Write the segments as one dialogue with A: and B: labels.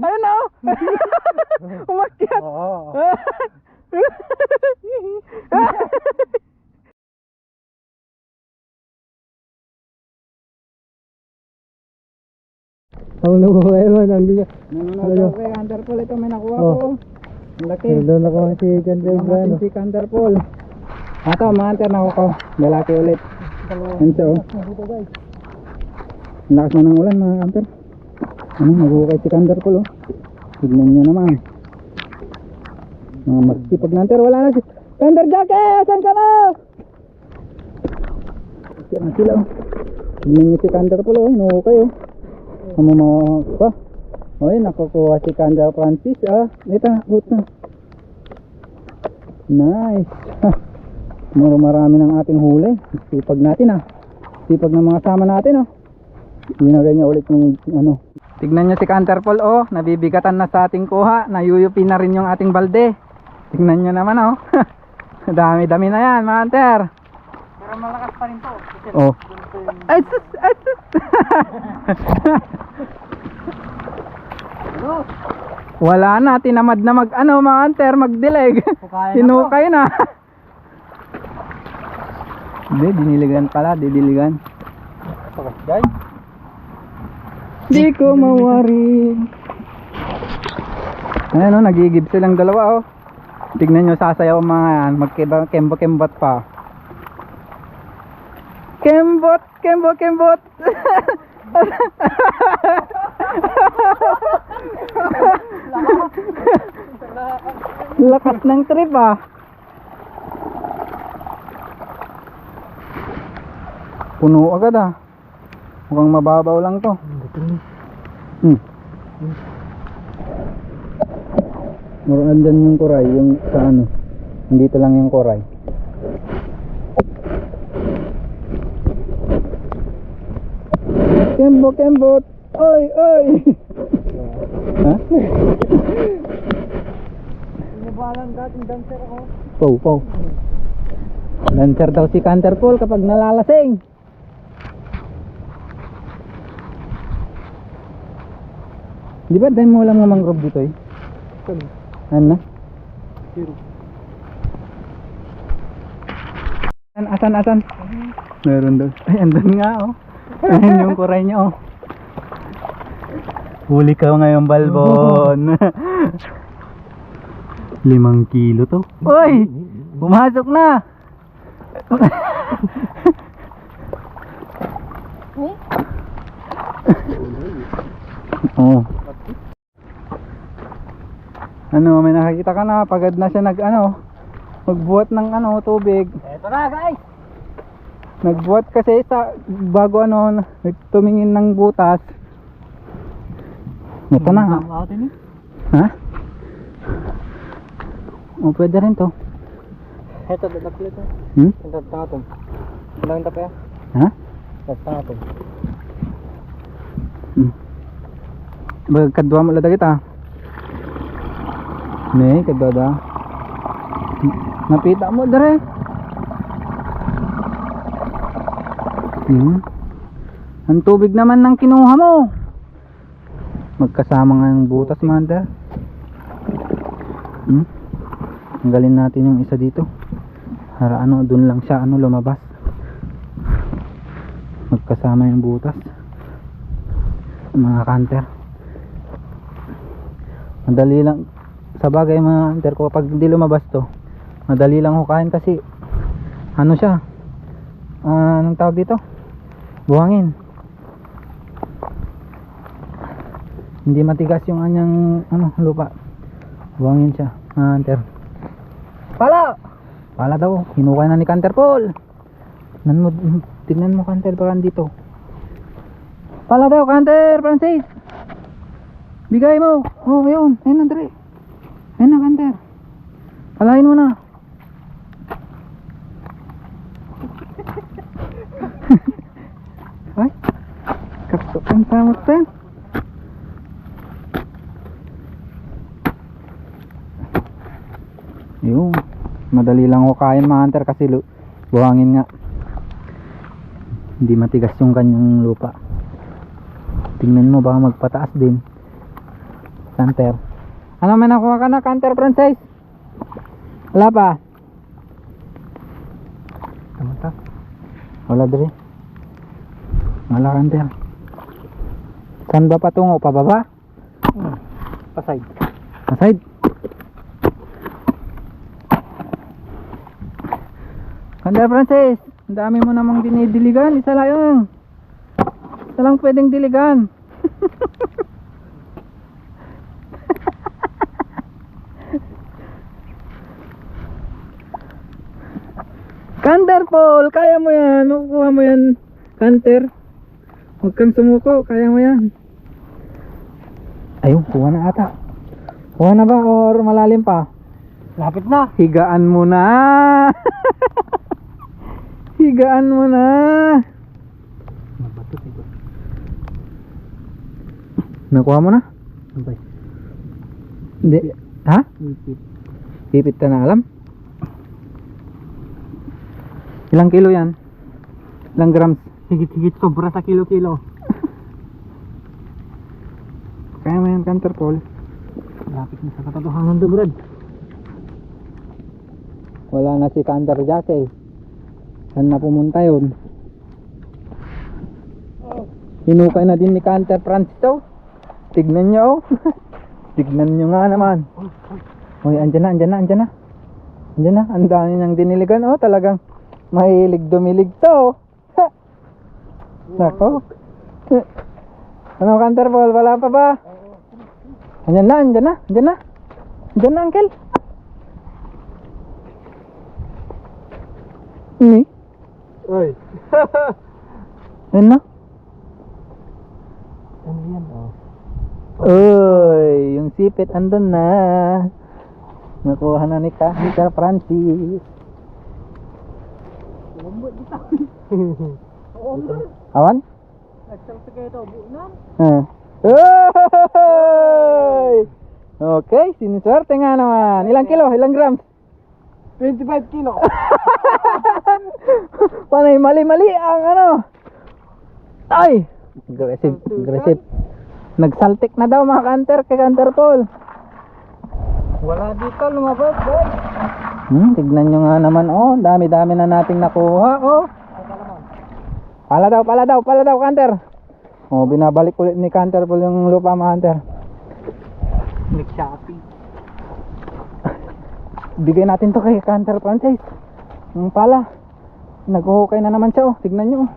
A: Ayun na oh. Umakyat.
B: Oo. Ang nabuhay mo, nandiyan.
A: Nanonood ako kay Canterpol. Ito may nakuha
B: Oh.
A: ko. Ang laki.
B: Doon ako si Canterpol.
A: Si Canterpol. Ito, mga hunter nakuha ko. Lalaki ulit. Yan siya oh. Ang lakas na ng ulan mga hunter. Ano, naguhukay si Canterpol oh. Tignan nyo naman. Mga magsipag na hunter. Wala na si Thunder Jacket! Saan ka na? Kaya na sila oh. Tignan nyo si Canterpol oh. Hinuhukay oh. Mga pa. Oy, nakukuha si Kanda Francis ah. Ito na, buta. Nice. Marami ng ating huli. Sipag natin ah. Sipag ng mga sama natin ah. Ginagay niya ulit yung ano. Tignan niyo si Canterpol oh. Nabibigatan na sa ating kuha. Nayuyupi na rin yung ating balde. Tignan niyo naman oh. Dami-dami na yan mga hunter.
B: Pero malakas pa rin to.
A: Oh. Ay sus, ay sus. Wala na, tinamad na mag ano mga hunter, magdilig. Sinukay na. Hindi, diniligan pala, didiligan.
B: Guys.
A: Di ko mawari. Ayan o, nagigib silang dalawa o. Tignan nyo, sasayaw mga yan, magkembo-kembot pa. Kembot, kembot. Lakas ng trip ah. Puno agad ah. Mukhang mababaw lang to. Mukhang dyan yung kuray, yung sa ano. Dito lang yung kuray. Kembot. Oy. Ha?
B: Inubalan dating dancer ako.
A: Pow. Dancer daw si Canterpol kapag nalalasing. Di ba dahil mo alam nga mangrove dito eh? Ano na? Asan? Meron daw. Ay, andun nga oh. Ayan yung kuray niya oh. Huli ka ngayon balbon. 5 kilo to. Uy! Pumasok na! Oh. Ano, may nakakita ka na, pagad na siya magbuhat ng tubig.
B: Eto na guys.
A: Nagbuhat kasi sa bago tumingin ng butas. Ito na nga. Ha? O pwede rin to.
B: Eto, dadaplit na. Dadaptatong. Ilang tapya?
A: Ha?
B: Dadaptatong.
A: Kadwa mo lada kita. Ne, kadwa da. Napita mo dere. Ang tubig naman ng kinuha mo. Magkasama nga yung butas manda. Tanggalin natin yung isa dito. Para dun lang siya lumabas. Magkasama yung butas. Mga kanter. Madali lang. Sa bagay mga kanter ko kapag hindi lumabas to, madali lang hukayin kasi siya. Anong tawag dito? Buhangin. Hindi matigas yung anyang lupa. Buhangin siya. Hunter. Pala daw. Hinukay na ni Canterpol. Tignan mo Canter baka dito. Pala daw Canter Francis. Bigay mo. Oh, ayun. Ayun na dali. Ayun na Canter. Palahin mo na. Ay. Kapsukan samot ten. Yung madali lang hukayin mga hunter kasi buhangin nga, hindi matigas yung kanyang lupa. Tingnan mo baka magpataas din. Canter. Ano may nakuha ka na, Canter Francis? Wala pa?
B: Tama ta.
A: Wala dre. Wala, Canter. Saan ba patungo? Pababa?
B: Pasay.
A: Aside. Canter Francis, ang dami mo namang dinidiligan. Isa lang pwedeng diligan. Canter Paul, kaya mo yan. Nakukuha mo yan, Canter. Huwag kang sumuko, kaya mo yan. Ayun, kuha na ata. Kuha na ba or malalim pa?
B: Lapit na.
A: Higaan mo na. Higaan mo na.
B: Mabato ito.
A: Nakuha mo na?
B: Sabay.
A: Hindi. Ha?
B: Ipit.
A: Pipit ka na alam? Ilang kilo yan? Ilang grams?
B: Higit-higit sobra sa kilo-kilo.
A: Kaya mo yan, Canter Paul.
B: Lapit na sa katotohanan to, Brad.
A: Wala na si Canter Jackie. Saan na pumunta yun? Hinukay na din ni Canter Francis to. Tignan nyo, oh. Tignan nyo nga naman. Uy, andyan na. Ang dami niyang diniligan, oh. Talagang mahilig dumilig to. Ha! Nako. Ano, Canter Paul? Wala pa ba? Andyan na, Uncle. Ini.
B: Oy.
A: Yan na.
B: Ano yan, oh?
A: Uy, yung sipit andun na. Nakuha na ni Canter Francis.
B: Lambot dito. Oo,
A: Awan?
B: nagsalta kayo ito, buunan.
A: Uy! Okay, siniswerte nga naman. Ilang kilo? Ilang grams?
B: 25 kilo.
A: Panay mali-mali ang ano. Ay! Aggressive. Nagsaltik na daw mga Canter kay Canter Paul.
B: Wala dito, lumabas, boy.
A: Tignan nyo nga naman, oh. Dami-dami na nating nakuha, oh. Pala daw, Canter. Oh, binabalik ulit ni Canter Paul yung lupa, mga Canter.
B: Nag-shopping.
A: Bigay natin to kay Canter Francis. Yung pala, naghuhukay na naman siya, oh. Tignan nyo, oh.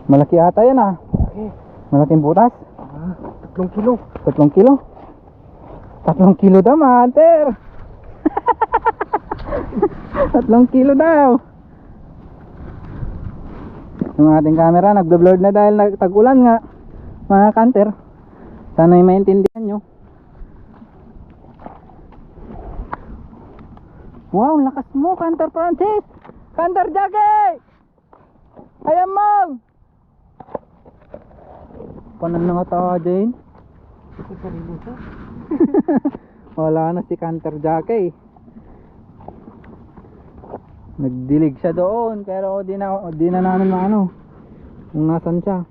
A: Malaki ata yan, ah.
B: Okay.
A: Malaking butas.
B: 3 kilo.
A: 3 kilo. 3 kilo daw, mga Canter. 3 kilo daw. Yung ating camera nagbe-blurred na dahil tag-ulan nga, mga Canter. Sana'y maintindihan nyo. Wow, lakas mo, Canter Francis. Canter Jackie! Ayan mo! Panan na nga tawa, Jane. Wala na si Canter Jackie. Nagdilig siya doon, pero di na namin maano kung nasan siya.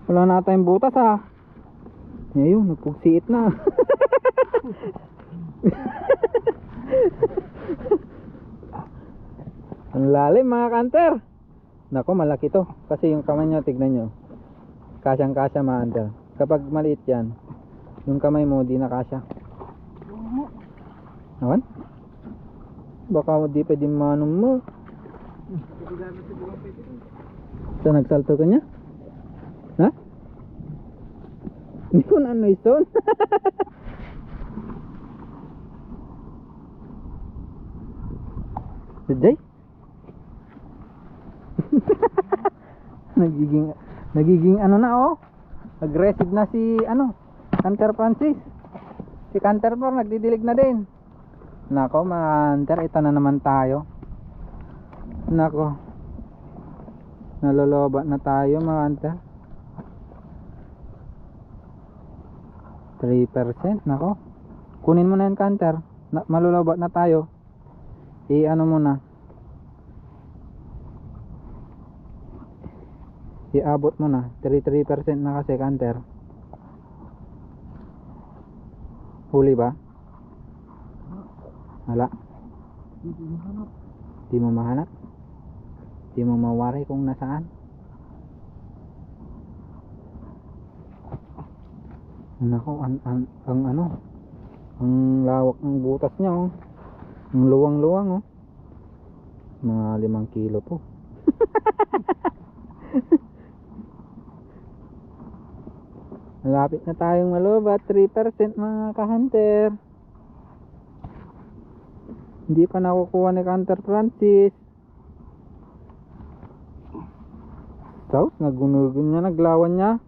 A: Wala na tayong butas, ha. Ngayon, nagpugsiit na. Ang lalim, mga Canter. Nako, malaki to. Kasi yung kamay nyo, tignan nyo, kasyang kasya, mga Canter. Kapag maliit yan, yung kamay mo di na kasya. Awan? Baka di pwede manong mo. So nagsalto ka niya? Ha? Hindi ko na ano ison. Today? Nagiging ano na, oh. Aggressive na si ano, Canter Francis. Si Canter Paul nagdidilig na din. Nako, mga Canter, ito na naman tayo. Nako, nalolobat na tayo, mga Canter. 3%. Nako, kunin mo na yan, Canter. Malolobat na tayo. I-ano mo na, Iabot mo na 33% na kasi counter. Huli ba? Wala. Di mo mahanap. Di mo mawari kung nasaan. Nako, ang ano, ang lawak ng butas niya, oh. Ang luwang-luwang, oh. Mga 5 kilo to. Malapit na tayong malubat. 3% mga ka-hunter. Hindi pa nakukuha ni Hunter Francis. Tapos nagunugun niya, naglawan niya.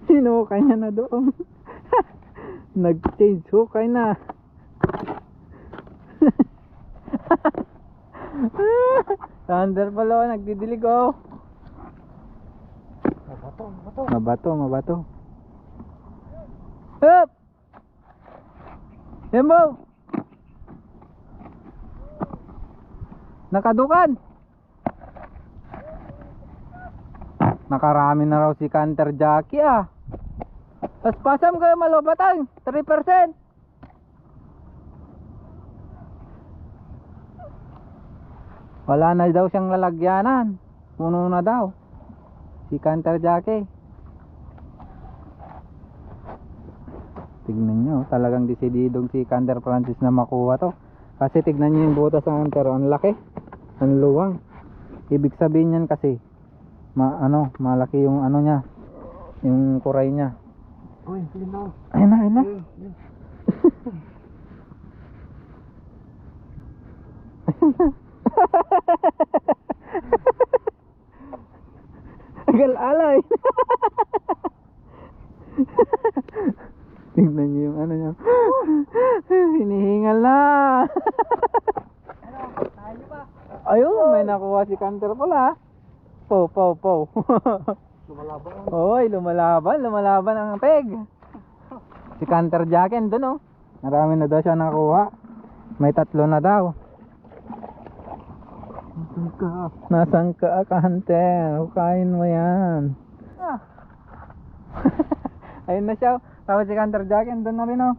A: Hinukay niya na doon. Nag-change hukay na. Thunder pala, nagdidilig, oh. Mabato. Hup! Hembo! Nakadukan! Nakarami na raw si Canter Jackie, ah. Paspasam kayo malobatan, 3%. Wala na daw siyang lalagyanan. Puno na daw si Canter Jackie. Tignan nyo, talagang desididong si Canter Francis na makuha to. Kasi tignan nyo yung butas ng Canter, ang laki, ang luwang. Ibig sabihin yan kasi malaki yung ano niya, yung kuray niya.
B: Uy, linaw.
A: Ayun na. Agal-alay. Tingnan niyo yung ano niya. Hinihingal na. Ayun, may nakuha si Canter pala. Pow.
B: Lumalaban.
A: Oy, lumalaban ang peg. Si Canter Jackie doon, oh. Marami na daw siya nakuha. May 3 na daw. Nasaan ka, Canter? Hukayin mo yan. Ayun na siya. Tapos si Canter Jackie doon na rin, oh.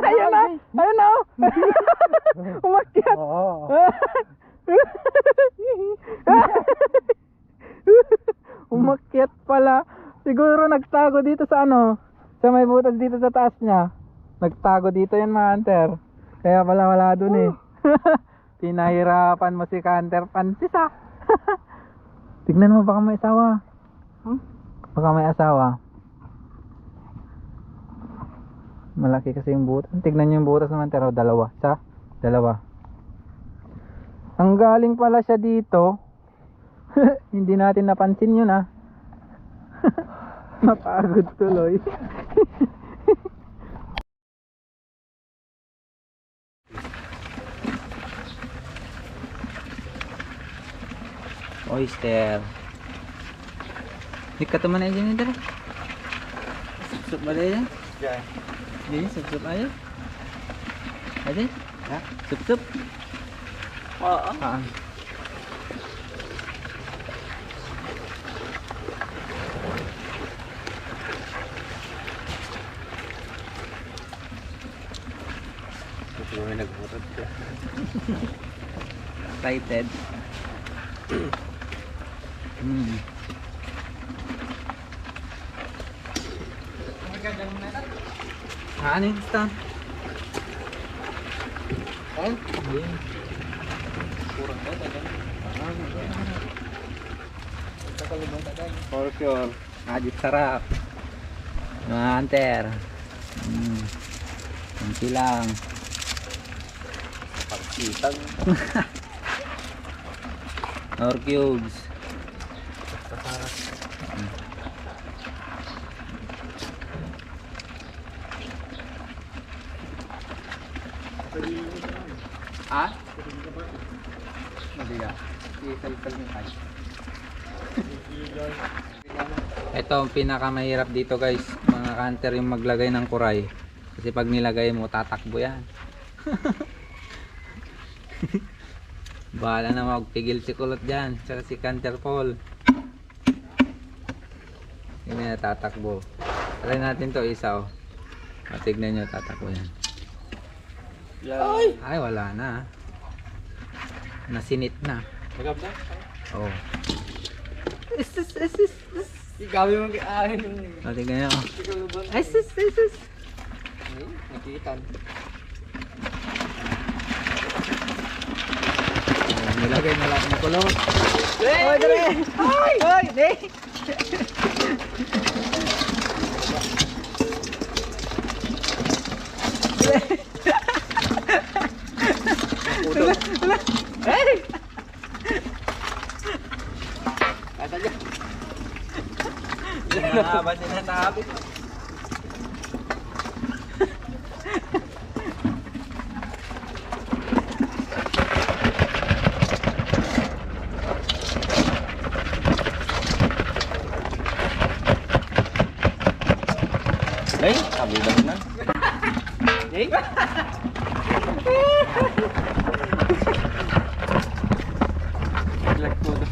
A: Ayun na, oh. Umakyat.
B: Oo.
A: Umakyat pala. Siguro nagtago dito sa sa may butas dito sa taas niya. Nagtago dito yan, mga hunter. Kaya pala wala dun, eh. Pinahirapan mo si Canter Francis, ah. Tignan mo, baka may asawa. Baka may asawa. Malaki kasi yung butas. Tignan nyo yung butas naman, pero dalawa. Ang galing pala siya dito. Hindi natin napansin yun, ah. Napagod tuloy. Oyster. Ikat naman aja nih, Dara. Sup balik ya.
B: Ya.
A: Jadi sup aja. Aja?
B: Ya.
A: Sup.
B: Oo. Ito may nagbutot ka.
A: Excited. Ano yung stand?
B: Kurang ba tagal?
A: For sure. Ajit sarap. Mga hunter. Ang silang.
B: Pagkitang.
A: Or cubes. Ah? Hindi ka. I-salpal mo tayo. Ito ang pinakamahirap dito, guys. Mga hunter, yung maglagay ng kuray. Kasi pag nilagay mo, tatakbo yan. Bahala na magpigil si Kulot dyan. Tsaka si Canterpol. Hindi na tatakbo. Try natin to isa oh. Tignan nyo, tatakbo yan. Ay, wala na. Nasinit na.
B: Magab na?
A: Oh.
B: Ikaw yung mag-aahin.
A: Tignan nyo.
B: Ikaw ba? Nakitan.
A: Nilagay na lang ng Kulot. Oy, dre! Oy, dre! Hey!
B: Kata dyan.
A: Hindi na ba sinasabi?
B: Ay, sabi lang na. Eh? Like todo.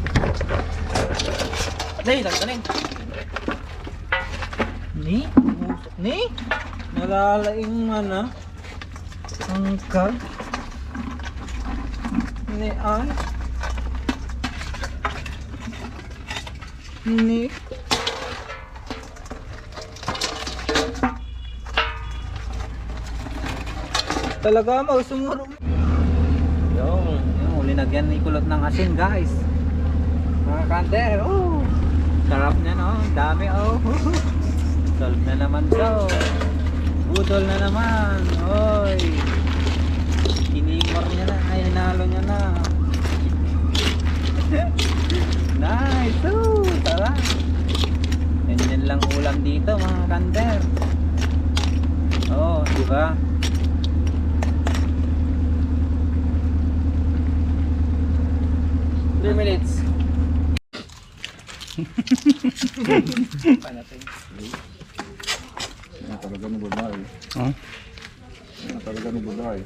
B: Nay, tangkanin.
A: Ni? Nalalaing man ah. Angkag. Ni ay. Ni. Talaga mo, sumuro. Yung uli nagyan ni Kulot ng asin guys. Mga kanter, oh. Sarap niya no, dami oh. Solve na naman to. Budol na naman. Oy. Kinimor niya na, ay hinalo niya na. Nice, oh, tara. Ganyan lang ulam dito mga kanter. Oh, di ba?
B: Minutes. Panatin.
C: Yan talaga ng babae.
A: Oh.
C: Yan talaga ng babae.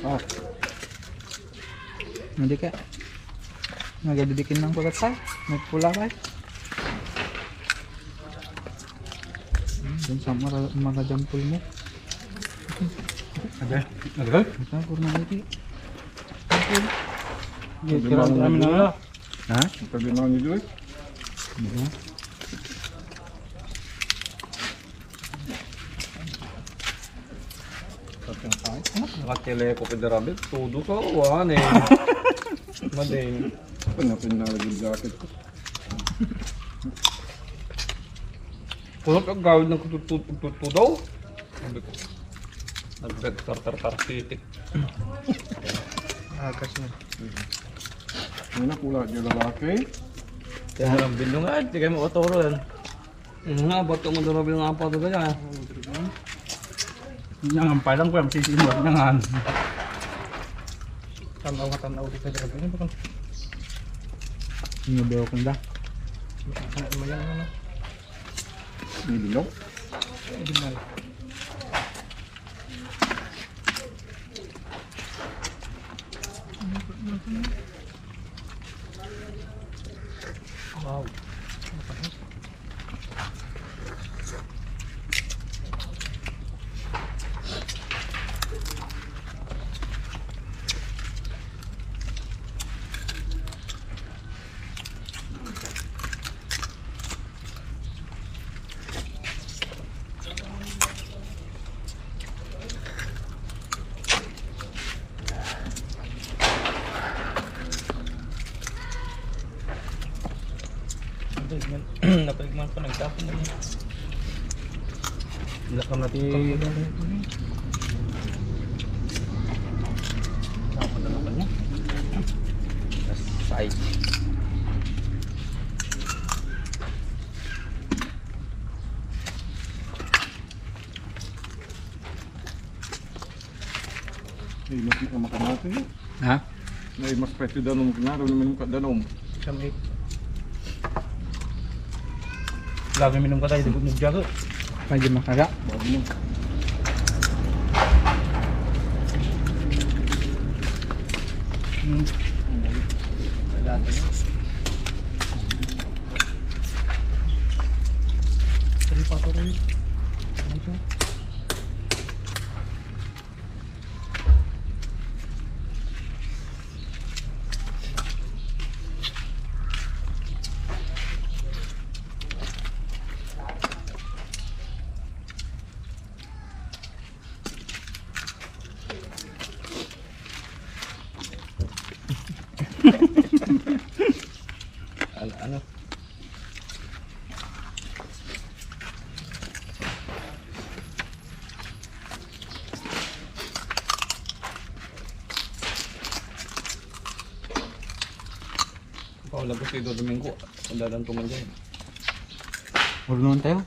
C: Oh,
A: Hindi ka. Nagadidikin ng kulat tayo. May pula tayo. Dun sa mga jampul mo.
C: agad. Agad?
A: Ito, kurang lagi.
C: Sabi lang ni Joy.
A: Ha?
C: Sabi lang ni Joy.
A: Diba?
B: Nakatile ko pedarabil. Todo ka awan eh. Mading.
C: Panapin na lagi jacket ko.
B: Kulot ang gawin ng tutudaw. Sabi ko. Nag-tar titik. Agas na.
C: Ano na pula yung lalaki?
B: Kaya lang bilungan. Hindi kayo makaturo yan. Nga, ba't ang madarabil nga pa ito ganyan?
D: Jangan palang ko yung sisimot jangan.
B: Tanaw di ka darabil. Ano ba?
A: Sinubaw ko na.
C: Nibilog?
B: Wow. Napaligman pa nagtapon na niya. Lakam natin. Tapon na naman niya. Side.
C: Ay, mas makamati.
A: Ha?
C: Ay, mas pwede danom kinaro naman yung danom.
B: Kami. Lagi minum ka tayo, di ko nagjago.
A: Medyo makaga.
C: Bago mo.
B: Ano? Paulabos kayo Domingo. Pandalan ko man dyan.
A: Marunong tayo.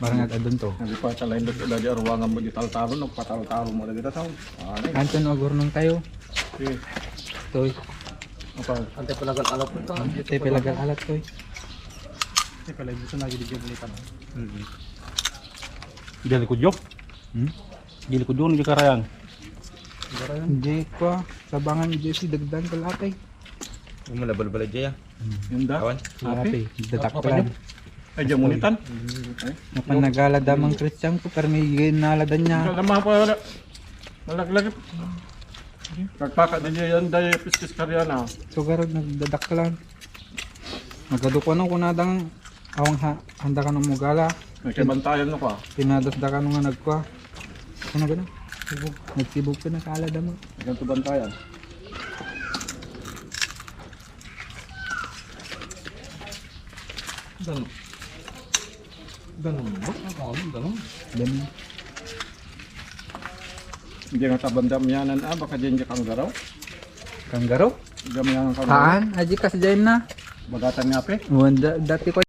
A: Parang adon to.
C: Hindi pa talahin doon sila di arwangan mo di taltaro, nagpataltaro mo lagi tasaw. Ano eh?
A: Anton agurnong tayo.
C: Okay.
A: Toy.
C: Apa?
B: Ante palagan alap ko ito.
A: Tay pelagal alat toy.
D: Kasi pala dito na gidigyan ulit ano. Dili ko jok. Dili ko doon di karayan.
A: Hindi ko. Sabangan ni Jesse dagdan ko lahat eh.
B: Malabal-balad dyan.
C: Yung da?
B: Kawan?
A: Lahat dadaklan.
C: Ay, diyan munitan.
A: Napanagala damang Christian ko pero may ginaladan niya.
C: Lama pa wala. Malaglag. Kagpaka din yan dahil pistis karya na.
A: So garag nagdadaklan. Nagaduko no kunadang awang handa ka ng mugala.
C: Nagkibantayan no ka.
A: Pinadasda ka nung nga nagkwa. Ano gano'n? Nagsibog ka na kaalada mo.
C: Ganito bantayan.
B: Ganun. Ganun ba? Ganun.
A: Ganun.
C: Hindi nga tabandam yanan baka dyan dyan kang garaw.
A: Kanggaro?
C: Diyan yan kang garaw.
A: Haan? Aji ka sa jaim na?
C: Bagatan nga pe.
A: Dati ko